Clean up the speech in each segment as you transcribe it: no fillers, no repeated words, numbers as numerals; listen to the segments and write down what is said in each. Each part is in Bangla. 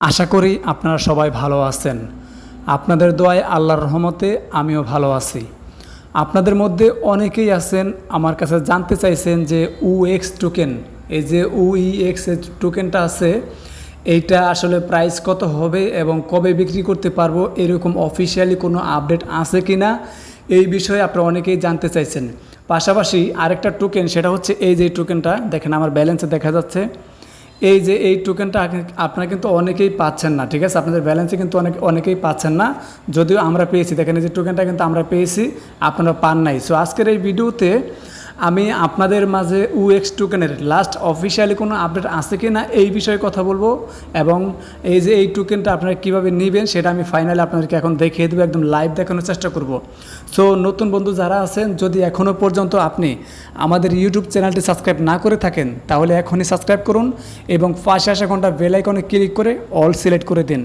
আশা করি আপনারা সবাই ভালো আছেন। আপনাদের দোয়ায় আল্লাহর রহমতে আমিও ভালো আছি। আপনাদের মধ্যে অনেকেই আছেন আমার কাছে জানতে চাইছেন যে UX টোকেন, এই যে UEX টোকেনটা আছে এইটা আসলে প্রাইস কত হবে এবং কবে বিক্রি করতে পারবো, এরকম অফিসিয়ালি কোনো আপডেট আছে কি না এই বিষয়ে আপনারা অনেকেই জানতে চাইছেন। পাশাপাশি আরেকটা টোকেন, সেটা হচ্ছে এই যে টোকেনটা দেখেন আমার ব্যালেন্সে দেখা যাচ্ছে, এই যে এই টোকেনটা আপনারা কিন্তু অনেকেই পাচ্ছেন না, ঠিক আছে? আপনাদের ব্যালেন্সে কিন্তু অনেকেই পাচ্ছেন না, যদিও আমরা পেয়েছি। দেখেন এই যে টোকেনটা কিন্তু আমরা পেয়েছি, আপনারা পান নাই। সো আজকের এই ভিডিওতে আমি আপনাদের মাঝে UX টোকেনের লাস্ট অফিসিয়ালি কোনো আপডেট আছে কি না এই বিষয়ে কথা বলবো, এবং এই যে এই টোকেনটা আপনারা কীভাবে নেবেন সেটা আমি ফাইনালি আপনাদেরকে এখন দেখিয়ে দেবো, একদম লাইভ দেখানোর চেষ্টা করব। সো নতুন বন্ধু যারা আছেন, যদি এখনও পর্যন্ত আপনি আমাদের ইউটিউব চ্যানেলটি সাবস্ক্রাইব না করে থাকেন তাহলে এখনই সাবস্ক্রাইব করুন এবং পাশে আসা ঘন্টা বেল আইকনে ক্লিক করে অল সিলেক্ট করে দিন।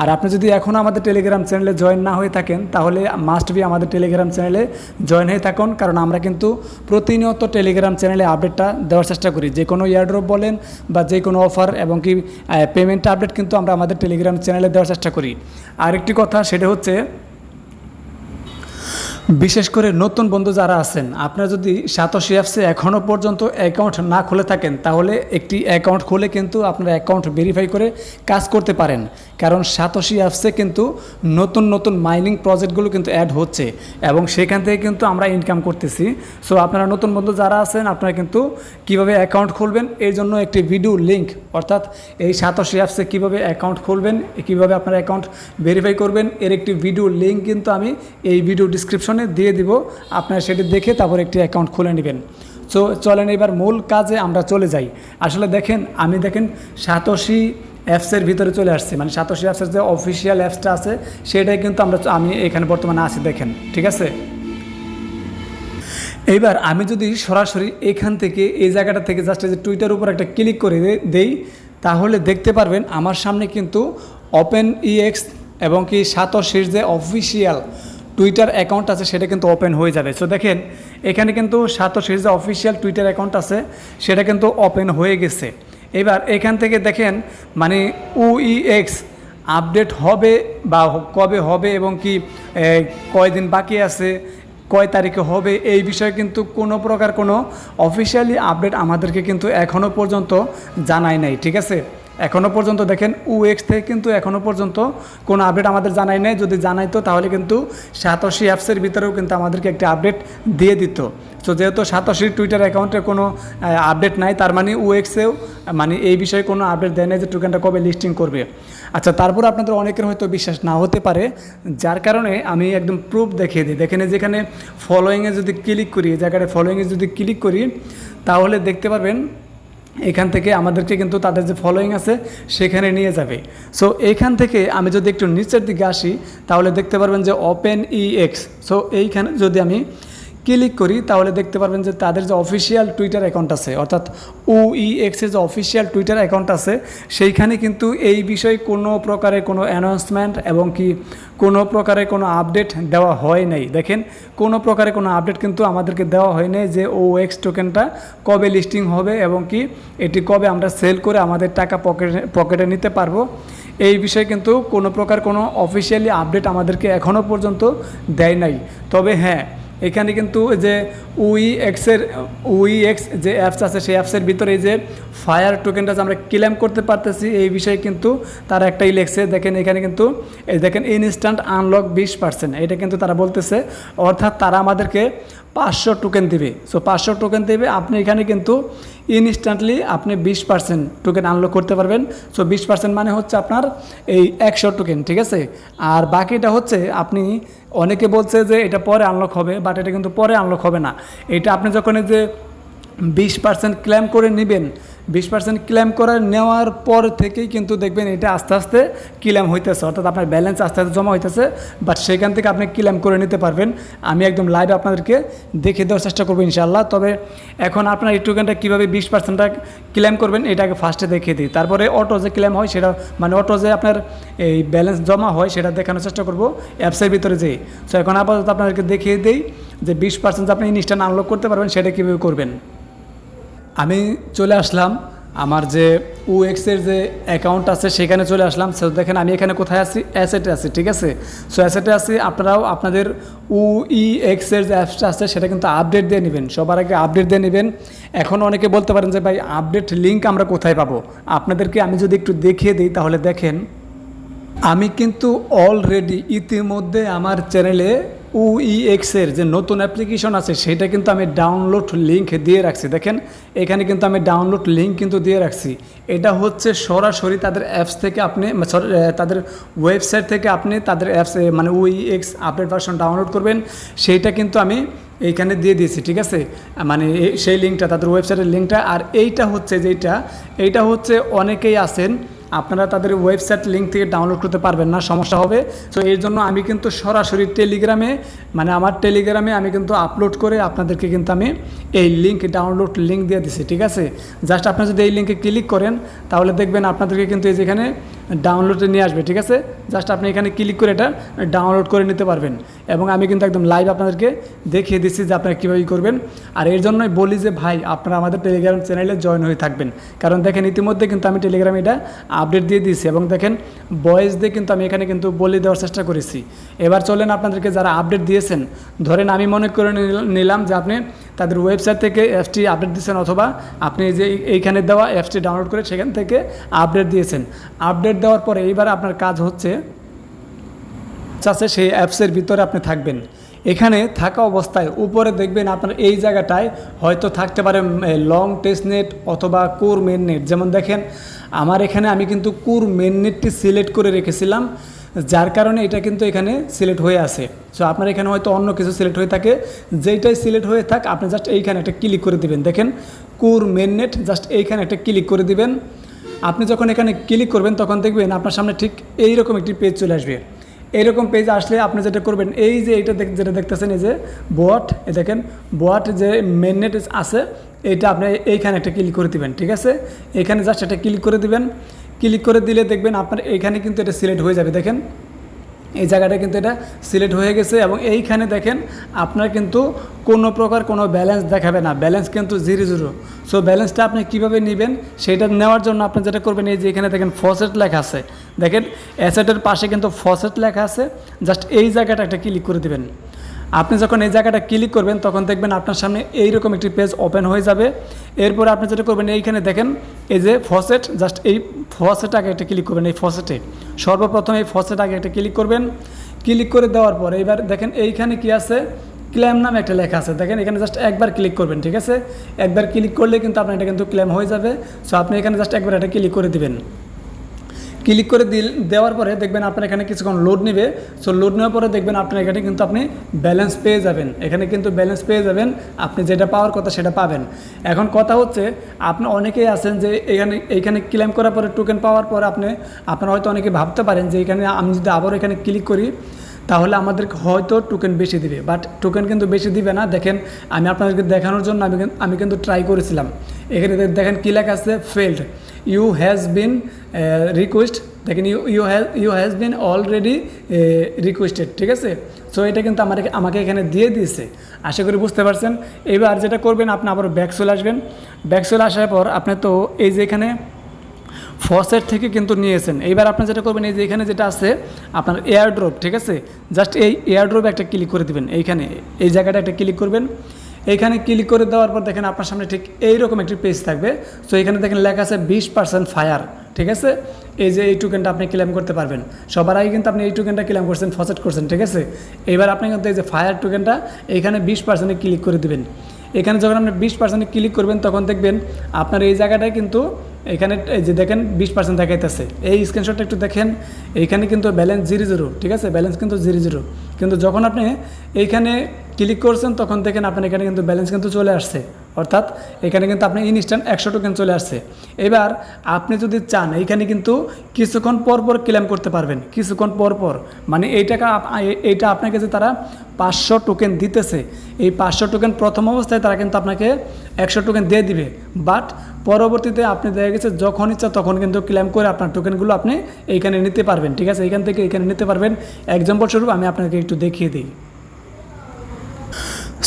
আর আপনি যদি এখনও আমাদের টেলিগ্রাম চ্যানেলে জয়েন না হয়ে থাকেন তাহলে মাস্ট বি আমাদের টেলিগ্রাম চ্যানেলে জয়েন হয়ে থাকুন, কারণ আমরা কিন্তু প্রতিনিয়ত টেলিগ্রাম চ্যানেলে আপডেটটা দেওয়ার চেষ্টা করি। যে কোনো এয়ারড্রপ বলেন বা যে কোনো অফার এবং কি পেমেন্ট আপডেট কিন্তু আমরা আমাদের টেলিগ্রাম চ্যানেলে দেওয়ার চেষ্টা করি। আরেকটি কথা, সেটা হচ্ছে বিশেষ করে নতুন বন্ধু যারা আছেন, আপনারা যদি সাতোশি অ্যাপসে এখনও পর্যন্ত অ্যাকাউন্ট না খুলে থাকেন তাহলে একটি অ্যাকাউন্ট খুলে কিন্তু আপনারা অ্যাকাউন্ট ভেরিফাই করে কাজ করতে পারেন, কারণ সাতোশি অ্যাপসে কিন্তু নতুন নতুন মাইনিং প্রজেক্টগুলো কিন্তু অ্যাড হচ্ছে এবং সেখান থেকে কিন্তু আমরা ইনকাম করতেছি। সো আপনারা নতুন বন্ধু যারা আছেন, আপনারা কিন্তু কীভাবে অ্যাকাউন্ট খুলবেন এই জন্য একটি ভিডিও লিঙ্ক, অর্থাৎ এই সাতোশি অ্যাপসে কীভাবে অ্যাকাউন্ট খুলবেন, কীভাবে আপনারা অ্যাকাউন্ট ভেরিফাই করবেন এর একটি ভিডিও লিঙ্ক কিন্তু আমি এই ভিডিও ডিসক্রিপশনে দিয়ে দিব, আপনারা সেটি দেখে তারপর একটি অ্যাকাউন্ট খুলে নেবেন। সো চলেন এবার মূল কাজে আমরা চলে যাই। আসলে দেখেন সাতোশি অ্যাপসের ভিতরে চলে আসছে, মানে সাতোশি অ্যাপসের যে অফিসিয়াল অ্যাপসটা আছে সেটাই কিন্তু আমি এখানে বর্তমানে আছি, দেখেন, ঠিক আছে? এইবার আমি যদি সরাসরি এখান থেকে এই জায়গাটা থেকে জাস্ট এই যে টুইটার উপর একটা ক্লিক করে দেই তাহলে দেখতে পারবেন আমার সামনে কিন্তু OpenEX এবং কি সাতোশির যে অফিসিয়াল টুইটার অ্যাকাউন্ট আছে সেটা কিন্তু ওপেন হয়ে যাবে। সো দেখেন এখানে কিন্তু সাতোশির যে অফিসিয়াল টুইটার অ্যাকাউন্ট আছে সেটা কিন্তু ওপেন হয়ে গেছে। এবার এখান থেকে দেখেন মানে UEX আপডেট হবে বা কবে হবে এবং কি কয়দিন বাকি আছে, কয় তারিখে হবে, এই বিষয়ে কিন্তু কোনো প্রকার কোনো অফিসিয়ালি আপডেট আমাদেরকে কিন্তু এখনও পর্যন্ত জানায় নাই, ঠিক আছে? এখনও পর্যন্ত দেখেন UX থেকে কিন্তু এখনও পর্যন্ত কোনো আপডেট আমাদের জানাই নাই। যদি জানাইতো তাহলে কিন্তু সাতোশি অ্যাপসের ভিতরেও কিন্তু আমাদেরকে একটি আপডেট দিয়ে দিত। তো যেহেতু সাতোশির টুইটার অ্যাকাউন্টে কোনো আপডেট নাই, তার মানে UX-এও মানে এই বিষয়ে কোনো আপডেট দেয় না যে টোকেনটা কবে লিস্টিং করবে। আচ্ছা, তারপর আপনাদের অনেকের হয়তো বিশ্বাস না হতে পারে, যার কারণে আমি একদম প্রুফ দেখিয়ে দিই। দেখেন যেখানে ফলোয়িংয়ে যদি ক্লিক করি, এই জায়গায় ফলোয়িংয়ে যদি ক্লিক করি তাহলে দেখতে পারবেন এখান থেকে আমাদেরকে কিন্তু তাদের যে ফলোয়িং আছে সেখানে নিয়ে যাবে। সো এইখান থেকে আমি যদি একটু নিচের দিকে আসি তাহলে দেখতে পারবেন যে OpenEX। সো এইখানে যদি আমি ক্লিক করি তাহলে দেখতে পারবেন যে তাদের যে অফিসিয়াল টুইটার অ্যাকাউন্ট আছে, অর্থাৎ UEX-এর যে অফিসিয়াল টুইটার অ্যাকাউন্ট আছে সেইখানে কিন্তু এই বিষয়ে কোনো প্রকারের কোনো অ্যানাউন্সমেন্ট এবং কি কোনো প্রকারের কোনো আপডেট দেওয়া হয় নাই। দেখেন কোনো প্রকারের কোনো আপডেট কিন্তু আমাদেরকে দেওয়া হয় নাই যে UX টোকেনটা কবে লিস্টিং হবে এবং কি এটি কবে আমরা সেল করে আমাদের টাকা পকেটে নিতে পারবো, এই বিষয়ে কিন্তু কোনো প্রকার কোনো অফিসিয়ালি আপডেট আমাদেরকে এখনও পর্যন্ত দেয় নাই। তবে হ্যাঁ, এখানে কিন্তু যে UEX যে অ্যাপস আছে সেই অ্যাপসের ভিতরে যে ফায়ার টোকেনটা যে আমরা ক্লেম করতে পারতেছি এই বিষয়ে কিন্তু তারা একটাই লেখছে। দেখেন এখানে কিন্তু দেখেন ইনস্ট্যান্ট আনলক 20%, এটা কিন্তু তারা বলতেছে, অর্থাৎ তারা আমাদেরকে 500 টোকেন দেবে। সো 500 টোকেন দেবে, আপনি এখানে কিন্তু ইনস্ট্যান্টলি আপনি 20% টোকেন আনলক করতে পারবেন। সো 20% মানে হচ্ছে আপনার এই 100 টোকেন, ঠিক আছে? আর বাকিটা হচ্ছে আপনি, অনেকে বলছে যে এটা পরে আনলক হবে, বাট এটা কিন্তু পরে আনলক হবে না। এটা আপনি যখন এই যে 20% ক্লেম করে নেবেন, 20% ক্লেম করে নেওয়ার পর থেকেই কিন্তু দেখবেন এটা আস্তে আস্তে ক্লেম হইতেছে, অর্থাৎ আপনার ব্যালেন্স আস্তে আস্তে জমা হইতেছে, বাট সেখান থেকে আপনি ক্লেম করে নিতে পারবেন। আমি একদম লাইভ আপনাদেরকে দেখে দেওয়ার চেষ্টা করবো ইনশাআল্লাহ। তবে এখন আপনার এই টোকেনটা কীভাবে 20%টা ক্লেম করবেন এটাকে ফার্স্টে দেখিয়ে দিই, তারপরে অটো যে ক্লেম হয় সেটা, মানে অটো যে আপনার এই ব্যালেন্স জমা হয় সেটা দেখানোর চেষ্টা করবো অ্যাপসের ভিতরে যেয়ে। সো এখন আপাতত আপনাদেরকে দেখিয়ে দিই যে 20% আপনি ইনস্ট্যান্ট আনলক করতে পারবেন সেটা কীভাবে করবেন। আমি চলে আসলাম আমার যে UX-এর যে অ্যাকাউন্ট আছে সেখানে চলে আসলাম। সো দেখেন আমি এখানে কোথায় আছি, অ্যাসেটে আছি, ঠিক আছে। সো অ্যাসেটে আছি, আপনারাও আপনাদের UX-এর যে অ্যাপসটা আছে সেটা কিন্তু আপডেট দিয়ে নেবেন, সবার আগে আপডেট দিয়ে নেবেন। এখন অনেকে বলতে পারেন যে ভাই আপডেট লিঙ্ক আমরা কোথায় পাবো, আপনাদেরকে আমি যদি একটু দেখিয়ে দিই তাহলে দেখেন আমি কিন্তু অলরেডি ইতিমধ্যে আমার চ্যানেলে UX-এর যে নতুন অ্যাপ্লিকেশন আছে সেটা কিন্তু আমি ডাউনলোড লিঙ্ক দিয়ে রাখছি। দেখেন এখানে কিন্তু আমি ডাউনলোড লিঙ্ক কিন্তু দিয়ে রাখছি। এটা হচ্ছে সরাসরি তাদের অ্যাপস থেকে আপনি তাদের ওয়েবসাইট থেকে আপনি তাদের অ্যাপস মানে UX আপডেট ভার্সন ডাউনলোড করবেন, সেইটা কিন্তু আমি এইখানে দিয়ে দিয়েছি, ঠিক আছে। মানে সেই লিঙ্কটা তাদের ওয়েবসাইটের লিঙ্কটা। আর এইটা হচ্ছে অনেকেই আছেন আপনারা তাদের ওয়েবসাইট লিঙ্ক থেকে ডাউনলোড করতে পারবেন না, সমস্যা হবে। সো এর জন্য আমি কিন্তু সরাসরি টেলিগ্রামে মানে আমার টেলিগ্রামে আমি কিন্তু আপলোড করে আপনাদেরকে কিন্তু আমি এই লিঙ্ক ডাউনলোড লিঙ্ক দিয়ে দিছি, ঠিক আছে। জাস্ট আপনি যদি এই লিঙ্কে ক্লিক করেন তাহলে দেখবেন আপনাদেরকে কিন্তু এই যেখানে ডাউনলোডে নিয়ে আসবে, ঠিক আছে। জাস্ট আপনি এখানে ক্লিক করে এটা ডাউনলোড করে নিতে পারবেন। এবং আমি কিন্তু একদম লাইভ আপনাদেরকে দেখিয়ে দিচ্ছি যে আপনারা কীভাবে করবেন। আর এর জন্যই বলি যে ভাই আপনারা আমাদের টেলিগ্রাম চ্যানেলে জয়েন হয়ে থাকবেন, কারণ দেখেন ইতিমধ্যে কিন্তু আমি টেলিগ্রামে এটা আপডেট দিয়ে দিয়েছি এবং দেখেন ভয়েস দিয়ে কিন্তু আমি এখানে কিন্তু বলে দেওয়ার চেষ্টা করেছি। এবার চলেন আপনাদেরকে যারা আপডেট দিয়েছেন, ধরেন আমি মনে করে নিলাম যে আপনি তাদের ওয়েবসাইট থেকে অ্যাপসটি আপডেট দিয়েছেন অথবা আপনি যে এইখানে দেওয়া অ্যাপসটি ডাউনলোড করে সেখান থেকে আপডেট দিয়েছেন। আপডেট দেওয়ার পরে এইবার আপনার কাজ হচ্ছে সেই অ্যাপসের ভিতরে আপনি থাকবেন। এখানে থাকা অবস্থায় উপরে দেখবেন আপনার এই জায়গাটায় হয়তো থাকতে পারে লং টেস্ট নেট অথবা কোর মেন নেট। যেমন দেখেন আমার এখানে আমি কিন্তু কোর মেন নেটটি সিলেক্ট করে রেখেছিলাম, যার কারণে এটা কিন্তু এখানে সিলেক্ট হয়ে আছে। সো আপনার এখানে হয়তো অন্য কিছু সিলেক্ট হয়ে থাকে, যেইটাই সিলেক্ট হয়ে থাক আপনি জাস্ট এইখানে একটা ক্লিক করে দিবেন। দেখেন কোর মেন নেট, জাস্ট এইখানে একটা ক্লিক করে দিবেন। আপনি যখন এখানে ক্লিক করবেন তখন দেখবেন আপনার সামনে ঠিক এইরকম একটি পেজ চলে আসবে। এইরকম পেজ আসলে আপনি যেটা করবেন, এই যে এইটা যেটা দেখতেছেন এই যে বোয়াট, দেখেন বোয়াট যে মেন নেট আছে এইটা আপনি এইখানে একটা ক্লিক করে দিবেন, ঠিক আছে। এখানে জাস্ট একটা ক্লিক করে দিবেন। ক্লিক করে দিলে দেখবেন আপনার এইখানে কিন্তু এটা সিলেক্ট হয়ে যাবে। দেখেন এই জায়গাটা কিন্তু এটা সিলেক্ট হয়ে গেছে এবং এইখানে দেখেন আপনার কিন্তু কোনো প্রকার কোনো ব্যালেন্স দেখাবে না, ব্যালেন্স কিন্তু 0 সো ব্যালেন্সটা আপনি কীভাবে নেবেন সেটা নেওয়ার জন্য আপনি যেটা করবেন, এই যে এখানে দেখেন ফসেট লেখা আছে, দেখেন অ্যাসেটের পাশে কিন্তু ফসেট লেখা আছে, জাস্ট এই জায়গাটা একটা ক্লিক করে দেবেন। আপনি যখন এই জায়গাটা ক্লিক করবেন তখন দেখবেন আপনার সামনে এইরকম একটি পেজ ওপেন হয়ে যাবে। এরপরে আপনি যেটা করবেন এইখানে দেখেন এই যে ফসেট, জাস্ট এই ফসেট আগে একটা ক্লিক করবেন। এই ফসেটে সর্বপ্রথম এই ফসেট আগে একটা ক্লিক করবেন। ক্লিক করে দেওয়ার পর এবার দেখেন এইখানে কি আছে, ক্লেম নামে একটা লেখা আছে, দেখেন এখানে জাস্ট একবার ক্লিক করবেন, ঠিক আছে। একবার ক্লিক করলে কিন্তু আপনার এটা কিন্তু ক্লেম হয়ে যাবে। সো আপনি এখানে জাস্ট একবার এটা ক্লিক করে দিবেন। ক্লিক করে দেওয়ার পরে দেখবেন আপনার এখানে কিছুক্ষণ লোড নেবে। সো লোড নেওয়ার পরে দেখবেন আপনার এখানে কিন্তু আপনি ব্যালেন্স পেয়ে যাবেন, এখানে কিন্তু ব্যালেন্স পেয়ে যাবেন, আপনি যেটা পাওয়ার কথা সেটা পাবেন। এখন কথা হচ্ছে আপনি অনেকেই আছেন যে এইখানে ক্লেম করার পরে টোকেন পাওয়ার পরে আপনারা হয়তো অনেকে ভাবতে পারেন যে এখানে আমি যদি আবার এখানে ক্লিক করি তাহলে আমাদেরকে হয়তো টোকেন বেশি দিবে, বাট টোকেন কিন্তু বেশি দিবে না। দেখেন আমি আপনাদেরকে দেখানোর জন্য আমি কিন্তু ট্রাই করেছিলাম। এখানে দেখেন কী লেখা আছে, failed you has been request, দেখেন you has been already requested, ঠিক আছে। সো এটা কিন্তু আমাকে এখানে দিয়ে দিয়েছে, আশা করি বুঝতে পারছেন। এবার যেটা করবেন আপনি আবার ব্যাক চলে আসবেন। ব্যাক চলে আসার পর আপনি তো এই যে এখানে ফসেট থেকে কিন্তু নিয়েছেন। এইবার আপনি যেটা করবেন এই যে এখানে যেটা আছে আপনার এয়ারড্রপ, ঠিক আছে, জাস্ট এই এয়ারড্রপে একটা ক্লিক করে দেবেন। এইখানে এই জায়গাটা একটা ক্লিক করবেন। এইখানে ক্লিক করে দেওয়ার পর দেখেন আপনার সামনে ঠিক এইরকম একটি পেজ থাকবে। সো এখানে দেখেন লেখা আছে 20% ফায়ার, ঠিক আছে। এই যে এই টোকেনটা আপনি ক্লেম করতে পারবেন। সবার আগে কিন্তু আপনি এই টোকেনটা ক্লেম করছেন, ফসেট করছেন, ঠিক আছে। এইবার আপনি কিন্তু এই যে ফায়ার টোকেনটা এইখানে 20% ক্লিক করে দেবেন। এখানে যখন আপনি 20% ক্লিক করবেন তখন দেখবেন আপনার এই জায়গাটায় কিন্তু এখানে এই যে দেখেন 20% দেখাইতেছে। এই স্ক্রিনশটটা একটু দেখেন, এইখানে কিন্তু ব্যালেন্স 0, ঠিক আছে, ব্যালেন্স কিন্তু 0। কিন্তু যখন আপনি এইখানে ক্লিক করছেন তখন দেখেন আপনার এখানে কিন্তু ব্যালেন্স কিন্তু চলে আসছে, অর্থাৎ এখানে কিন্তু আপনি ইনস্ট্যান্ট 100 টোকেন চলে আসছে। এবার আপনি যদি চান এইখানে কিন্তু কিছুক্ষণ পর ক্লেম করতে পারবেন, কিছুক্ষণ পর মানে এইটা আপনাকে যে তারা 500 টোকেন দিতেছে, এই 500 টোকেন প্রথম অবস্থায় তারা কিন্তু আপনাকে 100 টোকেন দিয়ে দিবে, বাট পরবর্তীতে আপনি দেখা গেছে যখন ইচ্ছা তখন কিন্তু ক্লেম করে আপনার টোকেনগুলো আপনি এইখানে নিতে পারবেন, ঠিক আছে। এইখান থেকে এইখানে নিতে পারবেন। এক্সাম্পল স্বরূপ আমি আপনাকে একটু দেখিয়ে দিই।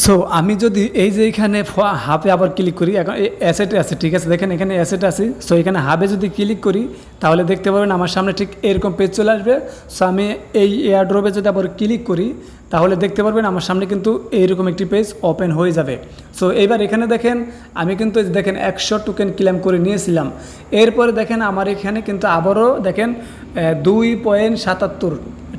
সো আমি যদি এই যে এখানে হাবে আবার ক্লিক করি, এখন অ্যাসেটে আছে, ঠিক আছে, দেখেন এখানে অ্যাসেট আছে। সো এখানে হাবে যদি ক্লিক করি তাহলে দেখতে পাবেন আমার সামনে ঠিক এরকম পেজ চলে আসবে। সো আমি এই এয়ারড্রপে যদি আবার ক্লিক করি তাহলে দেখতে পারবেন আমার সামনে কিন্তু এইরকম একটি পেজ ওপেন হয়ে যাবে। সো এইবার এখানে দেখেন আমি কিন্তু দেখেন 100 টোকেন ক্লেম করে নিয়েছিলাম। এরপরে দেখেন আমার এখানে কিন্তু আবারও দেখেন 2.77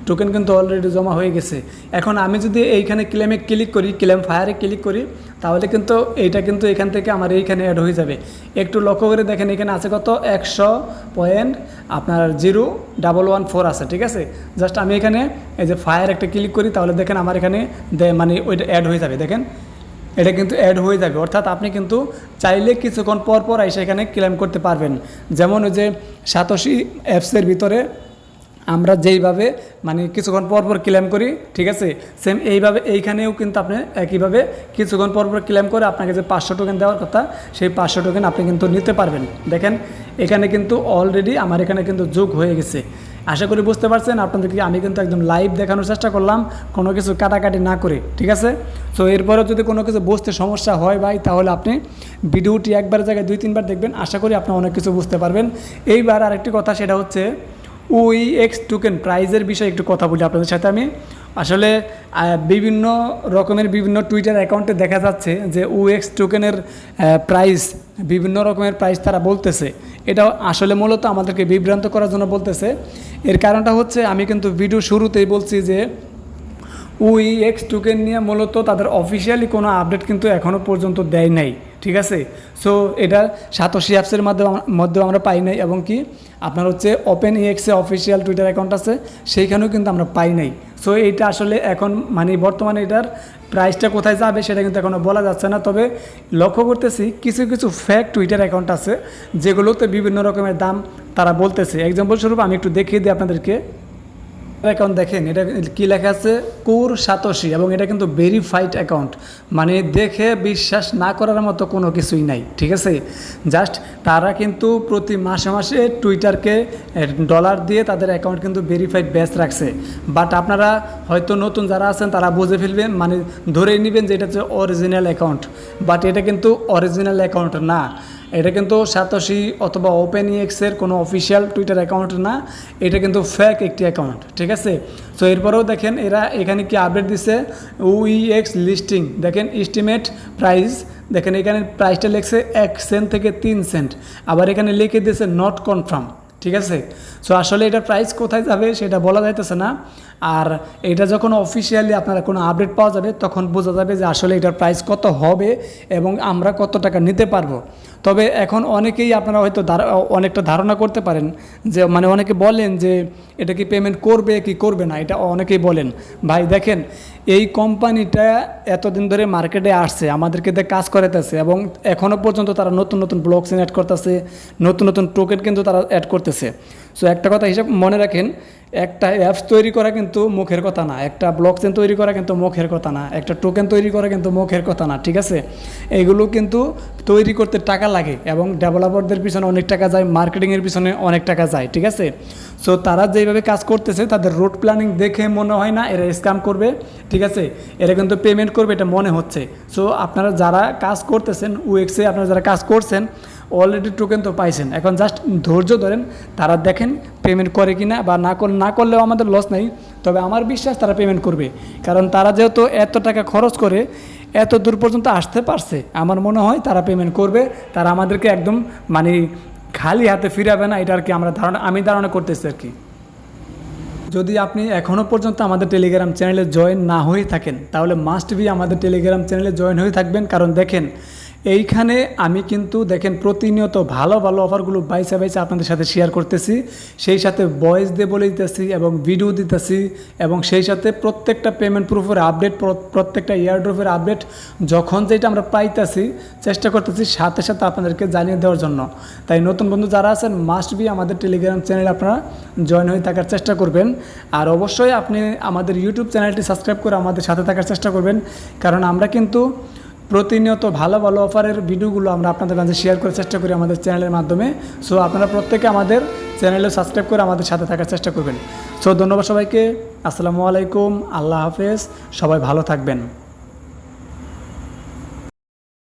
টোকেন কিন্তু অলরেডি জমা হয়ে গেছে। এখন আমি যদি এইখানে ক্লেমে ক্লিক করি, ক্লেম ফায়ারে ক্লিক করি, তাহলে কিন্তু এইটা কিন্তু এখান থেকে আমার এইখানে অ্যাড হয়ে যাবে। একটু লক্ষ্য করে দেখেন এখানে আছে কত 100.0114 আছে, ঠিক আছে। জাস্ট আমি এখানে এই যে ফায়ার একটা ক্লিক করি তাহলে দেখেন আমার এখানে মানে ওইটা অ্যাড হয়ে যাবে। দেখেন এটা কিন্তু অ্যাড হয়ে যাবে, অর্থাৎ আপনি কিন্তু চাইলে কিছুক্ষণ পর পর এসে এখানে ক্লেম করতে পারবেন। যেমন ওই যে সাতোশি অ্যাপসের ভিতরে আমরা যেইভাবে মানে কিছুক্ষণ পর পর ক্লেম করি, ঠিক আছে, সেম এইভাবে এইখানেও কিন্তু আপনি একইভাবে কিছুক্ষণ পর পর ক্লেম করে আপনাকে যে 500 টোকেন দেওয়ার কথা সেই 500 টোকেন আপনি কিন্তু নিতে পারবেন। দেখেন এখানে কিন্তু অলরেডি আমার এখানে কিন্তু যোগ হয়ে গেছে। আশা করি বুঝতে পারছেন। আপনাদেরকে আমি কিন্তু একদম লাইভ দেখানোর চেষ্টা করলাম, কোনো কিছু কাটাকাটি না করে, ঠিক আছে। সো এরপরেও যদি কোনো কিছু বুঝতে সমস্যা হয় ভাই, তাহলে আপনি ভিডিওটি একবার জায়গায় 2-3 বার দেখবেন, আশা করি আপনি অনেক কিছু বুঝতে পারবেন। এইবার আরেকটি কথা, সেটা হচ্ছে OEX টোকেন প্রাইজের বিষয়ে একটু কথা বলি আপনাদের সাথে আমি। আসলে বিভিন্ন রকমের বিভিন্ন টুইটার অ্যাকাউন্টে দেখা যাচ্ছে যে OEX টোকেনের প্রাইস, বিভিন্ন রকমের প্রাইস তারা বলতেছে। এটা আসলে মূলত আমাদেরকে বিভ্রান্ত করার জন্য বলতেছে। এর কারণটা হচ্ছে আমি কিন্তু ভিডিও শুরুতেই বলছি যে OEX টোকেন নিয়ে মূলত তাদের অফিসিয়ালি কোনো আপডেট কিন্তু এখনও পর্যন্ত দেয় নাই, ঠিক আছে। সো এটা সাতোশি অ্যাপসের মধ্যেও আমরা পাই নাই, এবং কি আপনার হচ্ছে OpenEX-এ অফিসিয়াল টুইটার অ্যাকাউন্ট আছে সেইখানেও কিন্তু আমরা পাই নাই। সো এইটা আসলে এখন মানে বর্তমানে এটার প্রাইসটা কোথায় যাবে সেটা কিন্তু এখনও বলা যাচ্ছে না। তবে লক্ষ্য করতেছি কিছু কিছু ফেক টুইটার অ্যাকাউন্ট আছে যেগুলোতে বিভিন্ন রকমের দাম তারা বলতেছে। এক্সাম্পল স্বরূপ আমি একটু দেখিয়ে দিই আপনাদেরকে। অ্যাকাউন্ট দেখেন, এটা কি লেখা আছে, কোর সাতোশি, এবং এটা কিন্তু ভেরিফাইড অ্যাকাউন্ট, মানে দেখে বিশ্বাস না করার মতো কোনো কিছুই নাই, ঠিক আছে। জাস্ট তারা কিন্তু প্রতি মাসে মাসে টুইটারকে ডলার দিয়ে তাদের অ্যাকাউন্ট কিন্তু ভেরিফাইড ব্যাচ রাখছে। বাট আপনারা হয়তো নতুন যারা আছেন তারা বুঝে ফেলবেন, মানে ধরেই নেবেন যে এটা হচ্ছে অরিজিনাল অ্যাকাউন্ট, বাট এটা কিন্তু অরিজিনাল অ্যাকাউন্ট না। এটা কিন্তু সাতোশি অথবা OpenEX-এর কোনো অফিসিয়াল টুইটার অ্যাকাউন্ট না, এটা কিন্তু ফেক একটি অ্যাকাউন্ট, ঠিক আছে। সো এরপরেও দেখেন এরা এখানে কি আপডেট দিছে, OEX লিস্টিং দেখেন, এস্টিমেট প্রাইস দেখেন, এখানে প্রাইসটা লিখছে 1 সেন্ট থেকে 3 সেন্ট, আবার এখানে লিখে দিয়েছে নট কনফার্ম, ঠিক আছে। সো আসলে এটার প্রাইস কোথায় যাবে সেটা বলা যাইতেছে না। আর এটা যখন অফিসিয়ালি আপনারা কোনো আপডেট পাওয়া যাবে তখন বোঝা যাবে যে আসলে এটার প্রাইস কত হবে এবং আমরা কত টাকা নিতে পারবো। তবে এখন অনেকেই আপনারা হয়তো অনেকটা ধারণা করতে পারেন যে, মানে অনেকে বলেন যে এটা কি পেমেন্ট করবে কি করবে না, এটা অনেকেই বলেন। ভাই দেখেন, এই কোম্পানিটা এতদিন ধরে মার্কেটে আসছে, আমাদেরকে দিয়ে কাজ করাতেছে, এবং এখনও পর্যন্ত তারা নতুন নতুন ব্লকচেন অ্যাড করতেছে, নতুন নতুন টোকেন কিন্তু তারা অ্যাড করতেছে। সো একটা কথা হিসাব মনে রাখেন, একটা অ্যাপস তৈরি করা কিন্তু মুখের কথা না, একটা ব্লকচেন তৈরি করা কিন্তু মুখের কথা না, একটা টোকেন তৈরি করা কিন্তু মুখের কথা না, ঠিক আছে। এগুলো কিন্তু তৈরি করতে টাকা লাগে, এবং ডেভেলপারদের পিছনে অনেক টাকা যায়, মার্কেটিংয়ের পিছনে অনেক টাকা যায়, ঠিক আছে। সো তারা যেইভাবে কাজ করতেছে তাদের রুট প্ল্যানিং দেখে মনে হয় না এরা স্ক্যাম করবে, ঠিক আছে। এরা কিন্তু পেমেন্ট করবে এটা মনে হচ্ছে। সো আপনারা যারা কাজ করতেছেন OEX-এ, আপনারা যারা কাজ করছেন অলরেডি টোকেন তো পাইছেন, এখন জাস্ট ধৈর্য ধরেন, তারা দেখেন পেমেন্ট করে কি না, বা না করলেও আমাদের লস নেই। তবে আমার বিশ্বাস তারা পেমেন্ট করবে, কারণ তারা যেহেতু এত টাকা খরচ করে এত দূর পর্যন্ত আসতে পারছে, আমার মনে হয় তারা পেমেন্ট করবে। তারা আমাদেরকে একদম মানে খালি হাতে ফিরাবে না, এটা আর কি আমি ধারণা করতেছি আর কি। যদি আপনি এখনও পর্যন্ত আমাদের টেলিগ্রাম চ্যানেলে জয়েন না হয়ে থাকেন তাহলে মাস্ট বি আমাদের টেলিগ্রাম চ্যানেলে জয়েন হয়ে থাকবেন, কারণ দেখেন এইখানে আমি কিন্তু দেখেন প্রতিনিয়ত ভালো ভালো অফারগুলো বাইসা আপনাদের সাথে শেয়ার করতেছি, সেই সাথে ভয়েস দিয়ে বলে দিতেছি এবং ভিডিও দিতেছি, এবং সেই সাথে প্রত্যেকটা পেমেন্ট প্রুফের আপডেট, প্রত্যেকটা এয়ারড্রপের আপডেট যখন যেটা আমরা পাইতেছি চেষ্টা করতেছি সাথে সাথে আপনাদেরকে জানিয়ে দেওয়ার জন্য। তাই নতুন বন্ধু যারা আছেন মাস্ট বি আমাদের টেলিগ্রাম চ্যানেলে আপনারা জয়েন হয়ে থাকার চেষ্টা করবেন। আর অবশ্যই আপনি আমাদের ইউটিউব চ্যানেলটি সাবস্ক্রাইব করে আমাদের সাথে থাকার চেষ্টা করবেন, কারণ আমরা কিন্তু প্রতিনিয়ত ভালো ভালো অফারের ভিডিওগুলো আমরা আপনাদের মাঝে শেয়ার করার চেষ্টা করি আমাদের চ্যানেলের মাধ্যমে। সো আপনারা প্রত্যেকে আমাদের চ্যানেলে সাবস্ক্রাইব করে আমাদের সাথে থাকার চেষ্টা করবেন। সো ধন্যবাদ সবাইকে, আসসালামু আলাইকুম, আল্লাহ হাফেজ, সবাই ভালো থাকবেন।